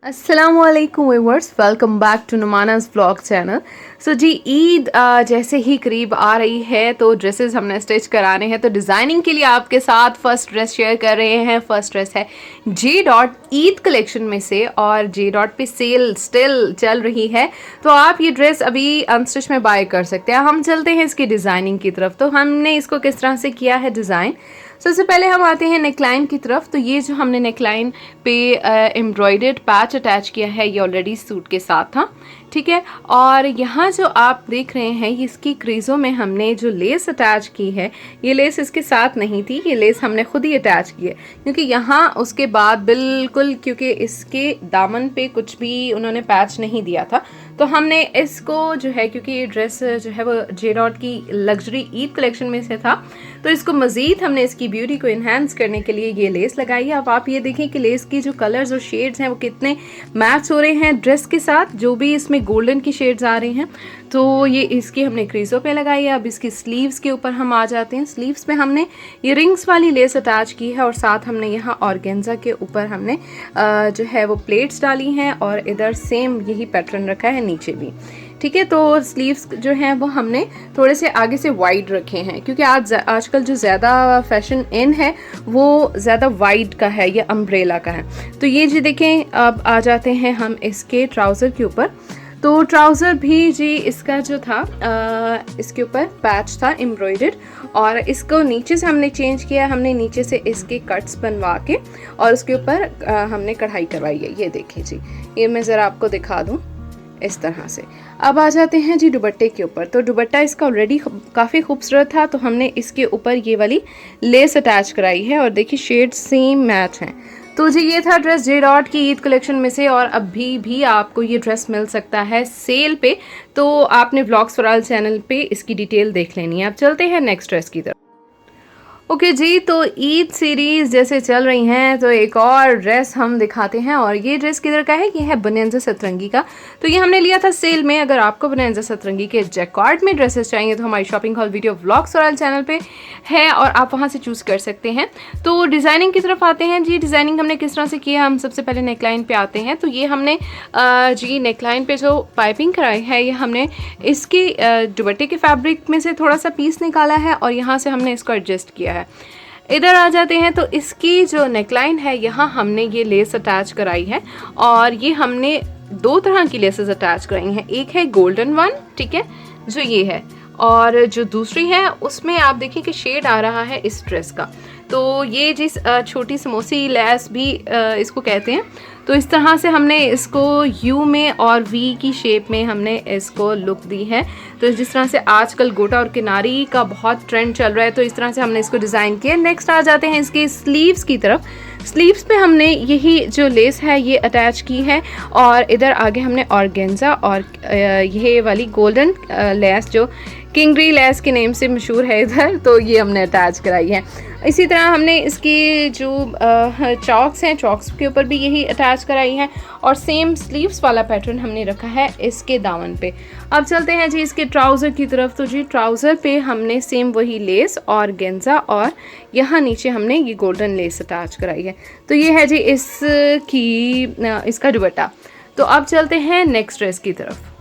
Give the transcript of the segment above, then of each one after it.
अस्सलामुअलैकुम viewers, welcome back to Numana's vlog channel. So जी, ईद जैसे ही करीब आ रही है तो ड्रेसेस हमने स्टिच कराने हैं। तो डिज़ाइनिंग के लिए आपके साथ फर्स्ट ड्रेस शेयर कर रहे हैं। फर्स्ट ड्रेस है जे डॉट ईद कलेक्शन में से और जे डॉट पे सेल स्टिल चल रही है, तो आप ये ड्रेस अभी अनस्टिच में बाय कर सकते हैं। हम चलते हैं इसकी डिज़ाइनिंग की तरफ। तो हमने इसको किस तरह से किया है डिज़ाइन। सबसे पहले हम आते हैं नेकलाइन की तरफ। तो ये जो हमने नेकलाइन पे एम्ब्रॉयडर्ड पैच अटैच किया है, ये ऑलरेडी सूट के साथ था, ठीक है। और यहाँ जो आप देख रहे हैं, इसकी क्रीज़ों में हमने जो लेस अटैच की है, ये लेस इसके साथ नहीं थी, ये लेस हमने खुद ही अटैच की है, क्योंकि यहाँ उसके बाद बिल्कुल, क्योंकि इसके दामन पे कुछ भी उन्होंने पैच नहीं दिया था, तो हमने इसको जो है, क्योंकि ये ड्रेस जो है वो जे डॉट की लग्जरी ईद कलेक्शन में से था, तो इसको मज़ीद हमने इसकी ब्यूटी को इन्हांस करने के लिए ये लेस लगाई है। अब आप ये देखें कि लेस की जो कलर्स और शेड्स हैं वो कितने मैच हो रहे हैं ड्रेस के साथ। जो भी इसमें गोल्डन की शेड्स आ रही हैं, तो ये इसकी हमने क्रीज़ों पे लगाई है। अब इसकी स्लीव्स के ऊपर हम आ जाते हैं। स्लीव्स पे हमने ये रिंग्स वाली लेस अटैच की है और साथ हमने यहाँ ऑर्गेन्जा के ऊपर हमने जो है वो प्लेट्स डाली हैं और इधर सेम यही पैटर्न रखा है नीचे भी, ठीक है। तो स्लीव्स जो हैं वो हमने थोड़े से आगे से वाइड रखे हैं, क्योंकि आजकल जो ज़्यादा फैशन इन है वो ज़्यादा वाइड का है, ये अम्ब्रेला का है। तो ये जी देखें, अब आ जाते हैं हम इसके ट्राउज़र के ऊपर। तो ट्राउज़र भी जी इसका जो था इसके ऊपर पैच था एम्ब्रॉयडर्ड, और इसको नीचे से हमने चेंज किया। हमने नीचे से इसके कट्स बनवा के और उसके ऊपर हमने कढ़ाई करवाई है। ये देखिए जी, ये मैं ज़रा आपको दिखा दूँ इस तरह से। अब आ जाते हैं जी दुपट्टे के ऊपर। तो दुपट्टा इसका ऑलरेडी काफ़ी खूबसूरत था, तो हमने इसके ऊपर ये वाली लेस अटैच कराई है और देखिए शेड सेम मैच हैं। तो जी ये था ड्रेस जे डॉट की ईद कलेक्शन में से, और अभी भी आपको ये ड्रेस मिल सकता है सेल पे। तो आपने व्लॉग्स फॉर ऑल चैनल पे इसकी डिटेल देख लेनी है। अब चलते हैं नेक्स्ट ड्रेस की तरफ। ओके जी, तो ईद सीरीज़ जैसे चल रही हैं, तो एक और ड्रेस हम दिखाते हैं। और ये ड्रेस किधर का है? ये है बनेंजा सतरंगी का। तो ये हमने लिया था सेल में। अगर आपको बनेंजा सतरंगी के जैकार्ड में ड्रेसेस चाहिए तो हमारी शॉपिंग हॉल वीडियो व्लॉग्स और चैनल पे है और आप वहाँ से चूज़ कर सकते हैं। तो डिज़ाइनिंग की तरफ आते हैं जी। डिज़ाइनिंग हमने किस तरह से किया, हम सबसे पहले नेकलाइन पे आते हैं। तो ये हमने जी नेकलाइन पे जो पाइपिंग कराई है, ये हमने इसकी दुपट्टे के फैब्रिक में से थोड़ा सा पीस निकाला है और यहाँ से हमने इसको एडजस्ट किया है। इधर आ जाते हैं, तो इसकी जो नेकलाइन है, यहाँ हमने ये लेस अटैच कराई है और ये हमने दो तरह की लेसेस अटैच कराई हैं। एक है गोल्डन वन, ठीक है, जो ये है, और जो दूसरी है उसमें आप देखिए कि शेड आ रहा है इस ड्रेस का। तो ये जिस छोटी समोसी लेस भी इसको कहते हैं। तो इस तरह से हमने इसको यू में और वी की शेप में हमने इसको लुक दी है। तो जिस तरह से आजकल गोटा और किनारी का बहुत ट्रेंड चल रहा है, तो इस तरह से हमने इसको डिज़ाइन किया। नेक्स्ट आ जाते हैं इसके स्लीव्स की तरफ। स्लीव्स पे हमने यही जो लेस है ये अटैच की है और इधर आगे हमने ऑर्गेन्जा और ये वाली गोल्डन लेस जो किंगरी लेस के नेम से मशहूर है इधर, तो ये हमने अटैच कराई है। इसी तरह हमने इसकी जो चॉक्स हैं, चॉक्स के ऊपर भी यही अटैच कराई है और सेम स्लीव्स वाला पैटर्न हमने रखा है इसके दामन पे। अब चलते हैं जी इसके ट्राउज़र की तरफ। तो जी ट्राउज़र पे हमने सेम वही लेस और गेंजा और यहाँ नीचे हमने ये गोल्डन लेस अटैच कराई है। तो ये है जी इसका दुपट्टा। तो अब चलते हैं नेक्स्ट ड्रेस की तरफ।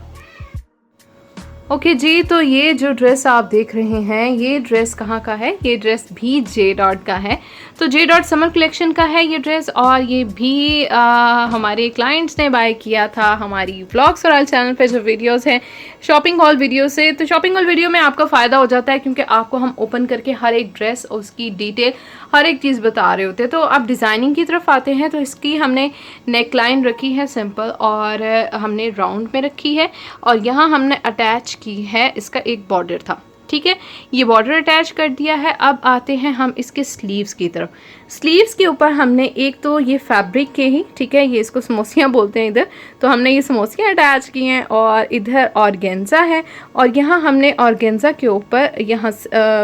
ओके जी, तो ये जो ड्रेस आप देख रहे हैं, ये ड्रेस कहाँ का है? ये ड्रेस भी जे डॉट का है। तो जे डॉट समर कलेक्शन का है ये ड्रेस, और ये भी हमारे क्लाइंट्स ने बाय किया था हमारी व्लॉग्स और ऑल चैनल पे जो वीडियोस हैं शॉपिंग हॉल वीडियो से। तो शॉपिंग हॉल वीडियो में आपका फ़ायदा हो जाता है, क्योंकि आपको हम ओपन करके हर एक ड्रेस, उसकी डिटेल, हर एक चीज़ बता रहे होते हैं। तो अब डिज़ाइनिंग की तरफ आते हैं। तो इसकी हमने नेक लाइन रखी है सिंपल, और हमने राउंड में रखी है, और यहाँ हमने अटैच की है, इसका एक बॉर्डर था, ठीक है, ये बॉर्डर अटैच कर दिया है। अब आते हैं हम इसके स्लीव्स की तरफ। स्लीव्स के ऊपर हमने एक तो ये फैब्रिक के ही, ठीक है, ये इसको समोसियाँ बोलते हैं इधर, तो हमने ये समोसियाँ अटैच की हैं, और इधर ऑर्गेन्जा है और यहाँ हमने ऑर्गेन्जा के ऊपर यहाँ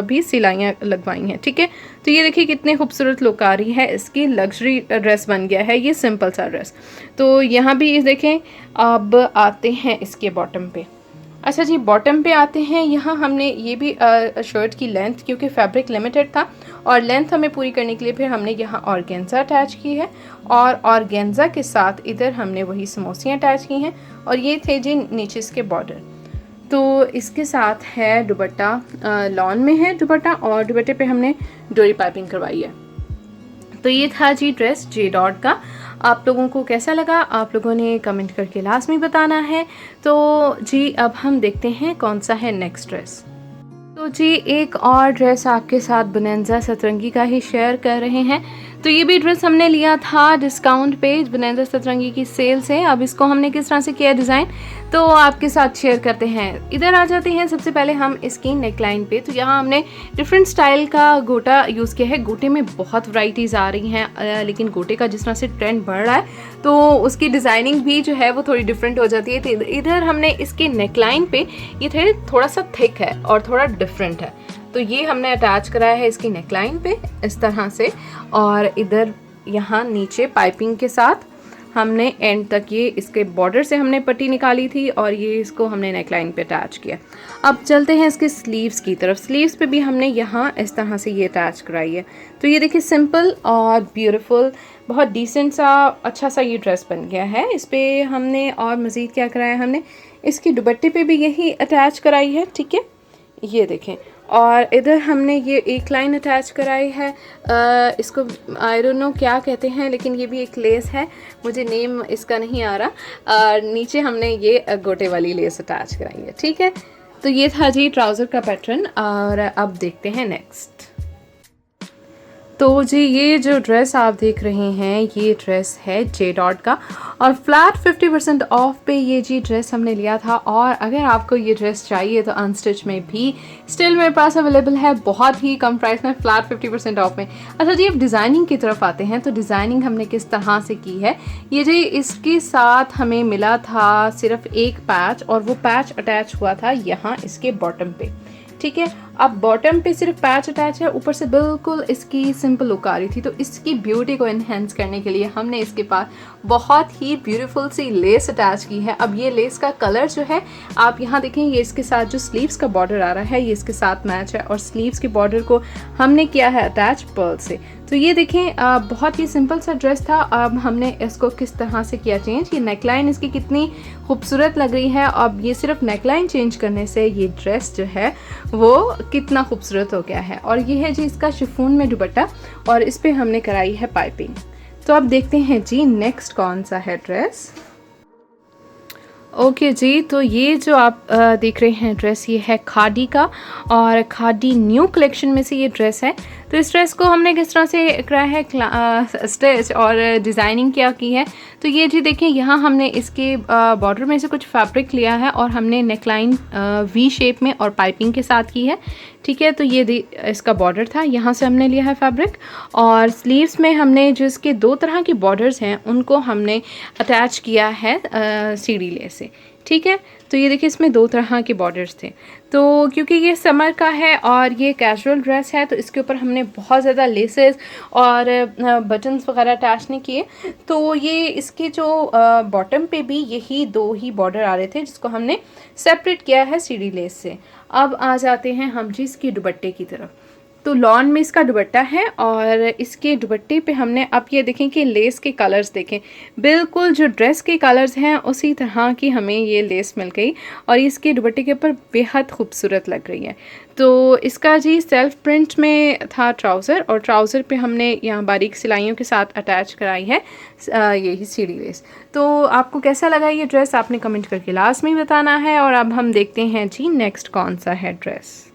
भी सिलाइयाँ लगवाई हैं, ठीक है। तो ये देखिए कितनी खूबसूरत लुक आ रही है इसकी, लग्जरी ड्रेस बन गया है ये सिंपल सा ड्रेस। तो यहाँ भी देखें। अब आते हैं इसके बॉटम पे। अच्छा जी, बॉटम पे आते हैं। यहाँ हमने ये भी शर्ट की लेंथ, क्योंकि फैब्रिक लिमिटेड था और लेंथ हमें पूरी करने के लिए फिर हमने यहाँ ऑर्गेन्जा अटैच की है और ऑर्गेन्जा के साथ इधर हमने वही समोसियाँ अटैच की हैं और ये थे जी नीचे इसके बॉर्डर। तो इसके साथ है दुपट्टा, लॉन में है दुपट्टा और दुपट्टे पे हमने डोरी पाइपिंग करवाई है। तो ये था जी ड्रेस जे डॉट का। आप लोगों को कैसा लगा आप लोगों ने कमेंट करके लाजमी बताना है। तो जी अब हम देखते हैं कौन सा है नेक्स्ट ड्रेस। तो जी एक और ड्रेस आपके साथ बोनेंजा सतरंगी का ही शेयर कर रहे हैं। तो ये भी ड्रेस हमने लिया था डिस्काउंट पे बोनेंजा सतरंगी की सेल से। अब इसको हमने किस तरह से किया डिज़ाइन तो आपके साथ शेयर करते हैं। इधर आ जाते हैं सबसे पहले हम इसकी नेकलाइन पे। तो यहाँ हमने डिफरेंट स्टाइल का गोटा यूज़ किया है। गोटे में बहुत वैरायटीज़ आ रही हैं, लेकिन गोटे का जिस तरह से ट्रेंड बढ़ रहा है तो उसकी डिज़ाइनिंग भी जो है वो थोड़ी डिफरेंट हो जाती है। तो इधर हमने इसके नेकलाइन पे ये थोड़ा सा थिक है और थोड़ा डिफरेंट है, तो ये हमने अटैच कराया है इसकी नेकलाइन पे इस तरह से। और इधर यहाँ नीचे पाइपिंग के साथ हमने एंड तक ये इसके बॉर्डर से हमने पट्टी निकाली थी और ये इसको हमने नेकलाइन पे अटैच किया। अब चलते हैं इसके स्लीव्स की तरफ। स्लीव्स पे भी हमने यहाँ इस तरह से ये अटैच कराई है। तो ये देखिए सिंपल और ब्यूटीफुल, बहुत डिसेंट सा अच्छा सा ये ड्रेस बन गया है। इस पर हमने और मज़ीद क्या कराया, हमने इसकी दुपट्टे पे भी यही अटैच कराई है। ठीक है, ये देखें। और इधर हमने ये एक लाइन अटैच कराई है, इसको आई डोंट नो क्या कहते हैं, लेकिन ये भी एक लेस है, मुझे नेम इसका नहीं आ रहा। नीचे हमने ये गोटे वाली लेस अटैच कराई है। ठीक है, तो ये था जी ट्राउज़र का पैटर्न। और अब देखते हैं नेक्स्ट। तो जी ये जो ड्रेस आप देख रहे हैं ये ड्रेस है जे डॉट का और फ्लैट 50% ऑफ पे ये जी ड्रेस हमने लिया था। और अगर आपको ये ड्रेस चाहिए तो अनस्टिच में भी स्टिल मेरे पास अवेलेबल है, बहुत ही कम प्राइस में, फ्लैट 50% ऑफ में। अच्छा जी अब डिज़ाइनिंग की तरफ आते हैं। तो डिज़ाइनिंग हमने किस तरह से की है, ये जी इसके साथ हमें मिला था सिर्फ एक पैच और वो पैच अटैच हुआ था यहाँ इसके बॉटम पे। ठीक है, अब बॉटम पे सिर्फ पैच अटैच है, ऊपर से बिल्कुल इसकी सिंपल लुक आ रही थी। तो इसकी ब्यूटी को इन्हेंस करने के लिए हमने इसके पास बहुत ही ब्यूटीफुल सी लेस अटैच की है। अब ये लेस का कलर जो है आप यहाँ देखें, ये इसके साथ जो स्लीव्स का बॉर्डर आ रहा है ये इसके साथ मैच है और स्लीव्स के बॉर्डर को हमने किया है अटैच पर्ल से। तो ये देखें बहुत ही सिंपल सा ड्रेस था। अब हमने इसको किस तरह से किया चेंज, ये नेकलाइन इसकी कितनी खूबसूरत लग रही है। अब ये सिर्फ नेकलाइन चेंज करने से ये ड्रेस जो है वो कितना खूबसूरत हो गया है। और ये है जी इसका शिफॉन में दुपट्टा और इस पे हमने कराई है पाइपिंग। तो अब देखते हैं जी नेक्स्ट कौन सा है ड्रेस। ओके जी, तो ये जो आप देख रहे हैं ड्रेस ये है खादी का और खादी न्यू कलेक्शन में से ये ड्रेस है। तो इस ड्रेस को हमने किस तरह से कराया है स्टिच और डिज़ाइनिंग क्या की है। तो ये जी देखें यहाँ हमने इसके बॉर्डर में से कुछ फैब्रिक लिया है और हमने नेकलाइन वी शेप में और पाइपिंग के साथ की है। ठीक है, तो ये इसका बॉर्डर था, यहाँ से हमने लिया है फैब्रिक। और स्लीव्स में हमने जो इसके दो तरह के बॉर्डर्स हैं उनको हमने अटैच किया है सीढ़ी लेस से। ठीक है, तो ये देखिए इसमें दो तरह के बॉर्डर्स थे। तो क्योंकि ये समर का है और ये कैजुअल ड्रेस है तो इसके ऊपर हमने बहुत ज़्यादा लेसेस और बटन्स वगैरह अटैच नहीं किए। तो ये इसके जो बॉटम पे भी यही दो ही बॉर्डर आ रहे थे जिसको हमने सेपरेट किया है सीढ़ी लेस से। अब आ जाते हैं हम जी इसकी दुपट्टे की तरफ। तो लॉन में इसका दुपट्टा है और इसके दुपट्टे पे हमने, आप ये देखें कि लेस के कलर्स देखें, बिल्कुल जो ड्रेस के कलर्स हैं उसी तरह की हमें ये लेस मिल गई और इसके दुपट्टे के ऊपर बेहद खूबसूरत लग रही है। तो इसका जी सेल्फ प्रिंट में था ट्राउज़र और ट्राउज़र पे हमने यहाँ बारीक सिलाइयों के साथ अटैच कराई है यही सीढ़ी लेस। तो आपको कैसा लगा ये ड्रेस आपने कमेंट करके लास्ट में बताना है। और अब हम देखते हैं जी नेक्स्ट कौन सा है ड्रेस।